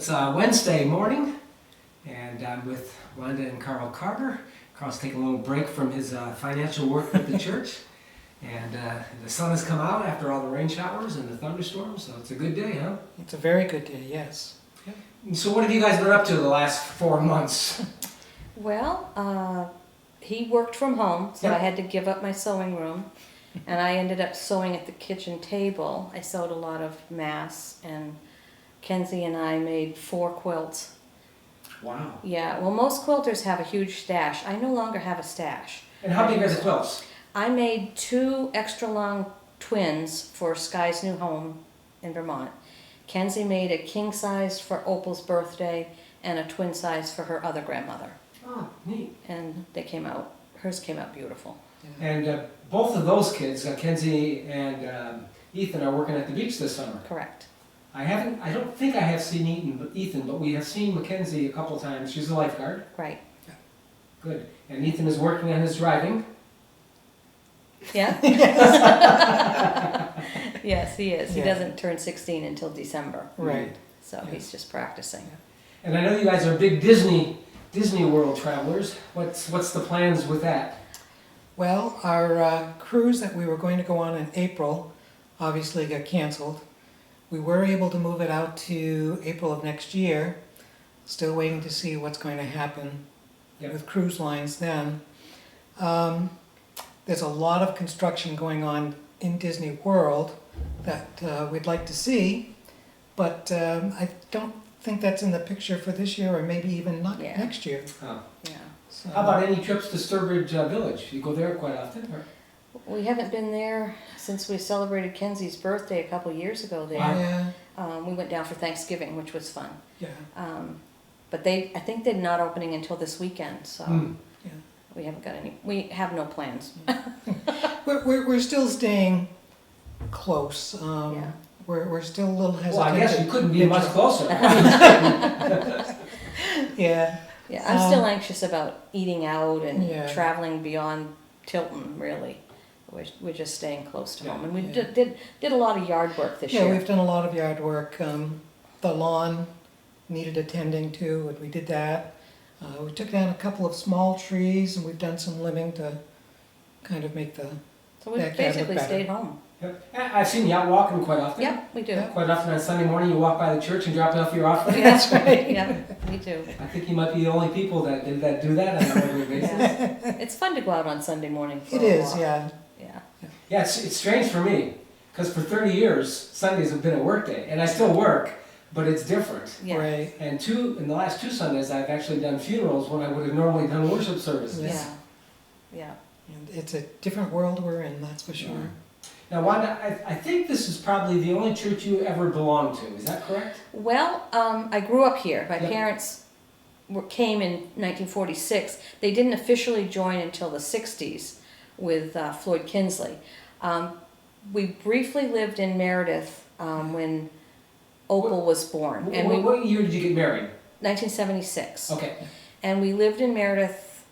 It's Wednesday morning, and I'm with Wanda and Carl Carter. Carl's taking a little break from his financial work with the church, and the sun has come out after all the rain showers and the thunderstorms, so it's a good day, huh? It's a very good day, yes. Yep. So what have you guys been up to the last 4 months? Well, he worked from home, so Yep. I had to give up my sewing room, and I ended up sewing at the kitchen table. I sewed a lot of masks, and Kenzie and I made 4 quilts. Wow. Yeah, well, most quilters have a huge stash. I no longer have a stash. And how big are the quilts? I made 2 extra long twins for Sky's new home in Vermont. Kenzie made a king size for Opal's birthday and a twin size for her other grandmother. Oh, neat. And hers came out beautiful. Yeah. And both of those kids, Kenzie and Ethan, are working at the beach this summer. Correct. I don't think I have seen Ethan, but we have seen Mackenzie a couple times. She's a lifeguard. Right. Good. And Ethan is working on his driving. Yeah? Yes, he is. He Yeah. doesn't turn 16 until December. Right. So he's just practicing. And I know you guys are big Disney World travelers. What's the plans with that? Well, our cruise that we were going to go on in April obviously got canceled. We were able to move it out to April of next year. Still waiting to see what's going to happen Yep. with cruise lines then. There's a lot of construction going on in Disney World that we'd like to see, but I don't think that's in the picture for this year, or maybe even not Yeah. next year. Oh. Yeah. So, How about any trips to Sturbridge Village? You go there quite often? Or? We haven't been there since we celebrated Kenzie's birthday a couple years ago there. yeah, We went down for Thanksgiving, which was fun. yeah, But I think they're not opening until this weekend, so yeah. we have no plans. We're still staying close. Yeah. We're still a little hesitant. Well, I guess you couldn't be much closer. Yeah. Yeah, I'm still anxious about eating out and Yeah. traveling beyond Tilton, really. We're just staying close to Yeah. home. And we Yeah. did a lot of yard work this Yeah, year. we've done a lot of yard work. The lawn needed attending to, and we did that. We took down a couple of small trees, and we've done some limbing to kind of make the... So we backyard look basically better. stayed home. Yep. I've seen you out walking quite often. Yep, we do. Yeah. Quite often on Sunday morning you walk by the church and drop off your offering. That's right. Yeah, we do. I think you might be the only people that do that on a regular basis. Yeah. It's fun to go out on Sunday morning for It a is, walk. yeah. Yeah. Yeah, it's strange for me, because for 30 years, Sundays have been a work day, and I still work, but it's different. Yeah. Right. And in the last 2 Sundays, I've actually done funerals when I would have normally done worship services. Yeah. Yeah. And it's a different world we're in, that's for sure. Now, Wanda, I think this is probably the only church you ever belonged to. Is that correct? Well, I grew up here. My Yep. parents came in 1946. They didn't officially join until the 60s with Floyd Kinsley. We briefly lived in Meredith when Opal was born, and What year did you get married? 1976. Okay. And we lived in Meredith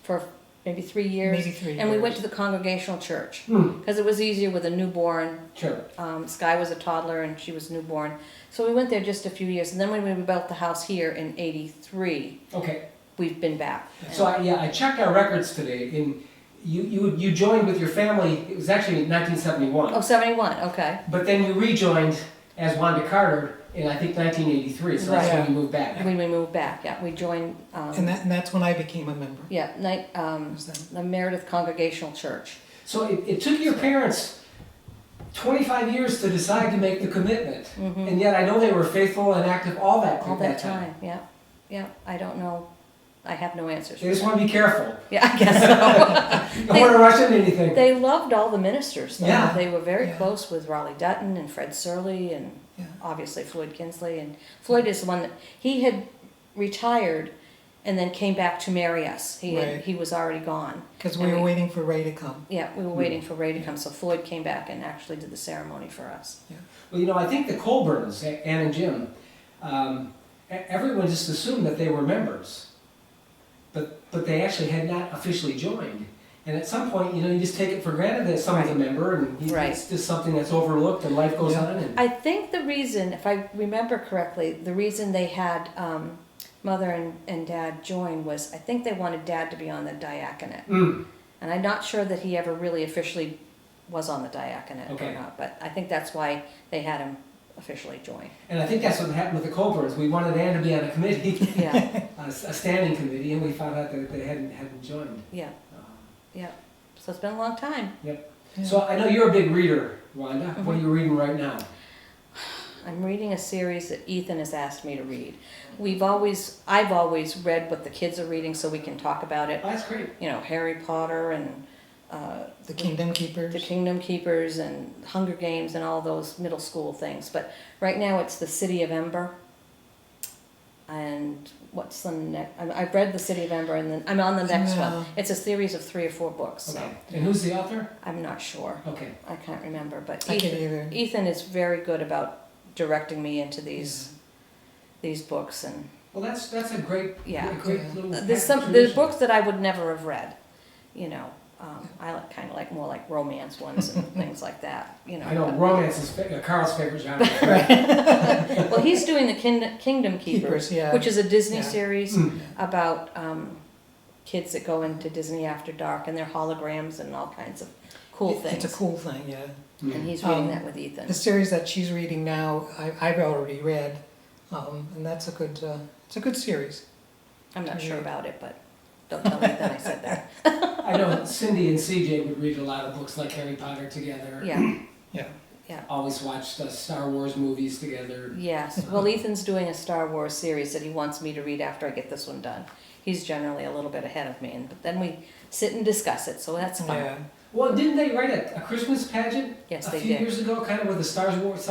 for maybe 3 years. Maybe 3 And we years. went to the Congregational Church Hmm. because it was easier with a newborn. Sure. Sky was a toddler and she was newborn. So we went there just a few years. And then when we built the house here in '83, Okay. we've been back. So I checked our records today, and you joined with your family. It was actually in 1971. Oh, 71, okay. But then you rejoined as Wanda Carter in, I think, 1983, so that's Right. when you moved back. When we moved back, yeah. We joined, And that's when I became a member. Was that- the Meredith Congregational Church. So it took your parents 25 years to decide to make the commitment, Mhm. and yet I know they were faithful and active all that Time, yeah. Yeah, I don't know. I have no answers. They just want to be careful. Yeah, I guess so. You don't want to rush into anything. They loved all the ministers, though. Yeah. They were very Yeah. close with Raleigh Dutton and Fred Surley and Yeah. obviously Floyd Kinsley. And Floyd is the one that, he had retired and then came back to marry us. Right. He was already gone. Because we were waiting for Ray to come. Yeah, we were waiting for Ray to come, so Floyd came back and actually did the ceremony for us. Well, I think the Colburns, Ann and Jim, everyone just assumed that they were members, but they actually had not officially joined. And at some point, you just take it for granted that someone's a member, and Right. it's just something that's overlooked, and life goes Yeah. on. And I think the reason, if I remember correctly, the reason they had mother and dad join was I think they wanted dad to be on the diaconate. Mm. And I'm not sure that he ever really officially was on the diaconate Okay. or not, but I think that's why they had him officially join. And I think that's what happened with the Colburns. We wanted Ann to be on a committee, Yeah, a standing committee, and we found out that they hadn't joined. yeah, Um, yeah. So it's been a long time. Yeah. So I know you're a big reader, Wanda. What are you reading right now? I'm reading a series that Ethan has asked me to read. I've always read what the kids are reading so we can talk about it. Oh, that's great. Harry Potter and The Kingdom Keepers. the Kingdom Keepers and Hunger Games and all those middle school things. But right now it's the City of Ember. And what's the next? I've read the City of Ember, and then I'm on the next Yeah. one. It's a series of 3 or 4 books. So Okay. And who's the author? I'm not sure. Okay. I can't remember. But I can't either. Ethan is very good about directing me into these books, and Well, that's a great, Yeah. a great Yeah. little. there's tradition. books that I would never have read. I kind of like more like romance ones and things like that. I know romance is Carl's favorite genre. Well, he's doing the Kingdom Keepers, Keepers, yeah. which is a Disney Yeah. series Mm. about kids that go into Disney after dark, and they're holograms and all kinds of cool things. It's a cool thing, yeah. And he's reading Um, that with Ethan. The series that she's reading now, I've already read, and that's it's a good series. I'm not sure about it, but don't tell Ethan I said that. I know Cindy and CJ would read a lot of books like Harry Potter together. Yeah, Yeah. Always watched Star Wars movies together. yes. Well, Ethan's doing a Star Wars series that he wants me to read after I get this one done. He's generally a little bit ahead of me, but then we sit and discuss it, so that's fun. Yeah. Well, didn't they write a Christmas pageant Yes, a they few did. years ago, kind of with the Star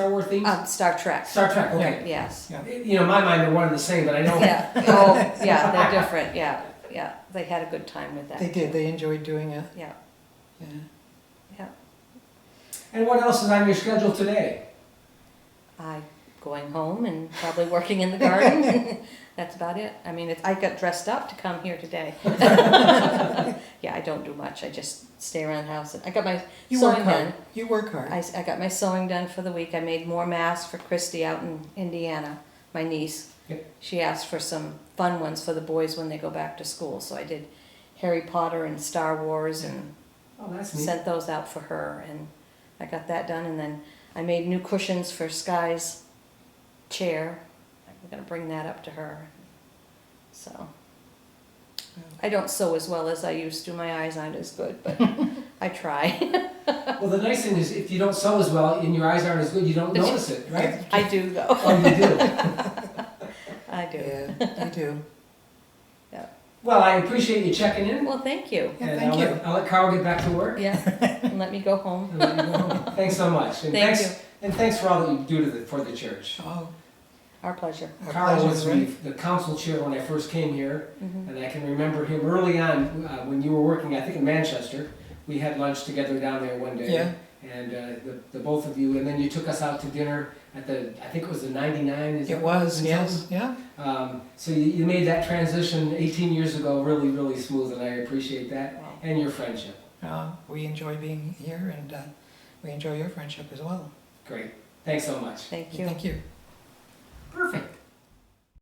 Wars theme? Star Trek. Star Trek, okay. Yes. Yeah. In my mind, they're one and the same, but I know. Yeah. Oh, yeah. They're different. Yeah. Yeah. They had a good time with that. They did, they enjoyed doing it. Yeah. Yeah. Yeah. And what else is on your schedule today? I going home and probably working in the garden. That's about it. I mean, I got dressed up to come here today. Yeah, I don't do much. I just stay around the house. I got my You work sewing hard. done. You work hard. I got my sewing done for the week. I made more masks for Christy out in Indiana, my niece. Yep. She asked for some fun ones for the boys when they go back to school. So I did Harry Potter and Star Wars and Oh, that's neat. sent those out for her. And I got that done. And then I made new cushions for Sky's chair. I'm going to bring that up to her. So I don't sew as well as I used to. My eyes aren't as good, but I try. Well, the nice thing is if you don't sew as well and your eyes aren't as good, you don't notice it, right? I do though. Oh, you do. I do. Yeah, you do. Well, I appreciate you checking in. Well, thank you. Yeah, And thank you. I'll let Carl get back to work. Yeah, and let me go home. And let you go home. Thanks so much. And Thank thanks, And thanks for all that you do for the church. Oh, Our pleasure. our Carl pleasure, was right? the council chair when I first came here, Mhm. and I can remember him early on when you were working, I think in Manchester. We had lunch together down there one day. Yeah. And the both of you, and then you took us out to dinner at I think it was the 99. Is It that was, what yes, yeah. So you made that transition 18 years ago really, really smooth, and I appreciate that, and your friendship. We enjoy being here, and we enjoy your friendship as well. Great. Thanks so much. Thank you. Thank you. Perfect.